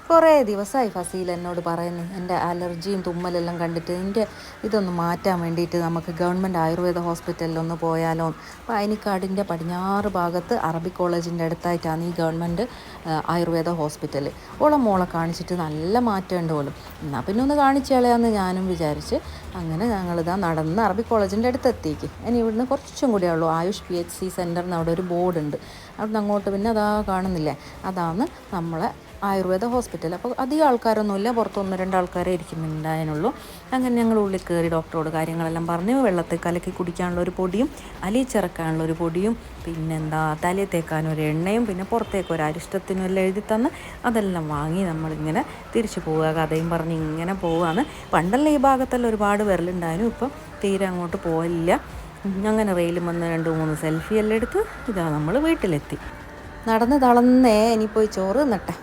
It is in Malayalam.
കുറേ ദിവസമായി ഫസീൽ എന്നോട് പറയുന്നു എൻ്റെ അലർജിയും തുമ്മലെല്ലാം കണ്ടിട്ട് എൻ്റെ ഇതൊന്ന് മാറ്റാൻ വേണ്ടിയിട്ട് നമുക്ക് ഗവൺമെൻറ് ആയുർവേദ ഹോസ്പിറ്റലിലൊന്ന് പോയാലോ. പായിനിക്കാടിൻ്റെ പടിഞ്ഞാറ് ഭാഗത്ത് അറബിക് കോളേജിൻ്റെ അടുത്തായിട്ടാണ് ഈ ഗവൺമെൻറ് ആയുർവേദ ഹോസ്പിറ്റൽ. മോളെ കാണിച്ചിട്ട് നല്ല മാറ്റമുണ്ട് പോലും. എന്നാൽ പിന്നെ ഒന്ന് കാണിച്ചു കളയാമെന്ന് ഞാനും വിചാരിച്ച് അങ്ങനെ ഞങ്ങളിതാ നടന്ന് അറബിക് കോളേജിൻ്റെ അടുത്തെത്തിക്ക്. ഇനി ഇവിടുന്ന് കുറച്ചും കൂടിയേ ഉള്ളൂ. ആയുഷ് PHC സെൻറ്ററിന് അവിടെ ഒരു ബോർഡുണ്ട്. അവിടുന്ന് അങ്ങോട്ട് പിന്നെ അതാ കാണുന്നില്ലേ, അതാണ് നമ്മളെ ആയുർവേദ ഹോസ്പിറ്റൽ. അപ്പോൾ അധികം ആൾക്കാരൊന്നുമില്ല, പുറത്ത് 1-2 ആൾക്കാരെ ഇരിക്കുന്നുണ്ടായിരുന്നുള്ളൂ. അങ്ങനെ ഞങ്ങൾ ഉള്ളിൽ കയറി ഡോക്ടറോട് കാര്യങ്ങളെല്ലാം പറഞ്ഞു. വെള്ളത്തിൽ കലക്കി കുടിക്കാനുള്ള ഒരു പൊടിയും അലിയിച്ചിറക്കാനുള്ള ഒരു പൊടിയും പിന്നെന്താ തലയിൽ തേക്കാനൊരു എണ്ണയും പിന്നെ പുറത്തേക്ക് ഒരു അരിഷ്ടത്തിനും എല്ലാം എഴുതി തന്ന് അതെല്ലാം വാങ്ങി നമ്മളിങ്ങനെ തിരിച്ചു പോവുക. കഥയും പറഞ്ഞ് ഇങ്ങനെ പോവുകയാണ്. പണ്ടെല്ലാം ഈ ഭാഗത്തെല്ലാം ഒരുപാട് വരലുണ്ടായിരുന്നു, ഇപ്പം തീരെ അങ്ങോട്ട് പോയില്ല. അങ്ങനെ റെയിലും വന്ന് 2-3 സെൽഫി എല്ലാം എടുത്ത് ഇതാ നമ്മൾ വീട്ടിലെത്തി. നടന്ന് തളന്നേ ഇനിയിപ്പോയി ചോറ് തിന്നട്ടെ.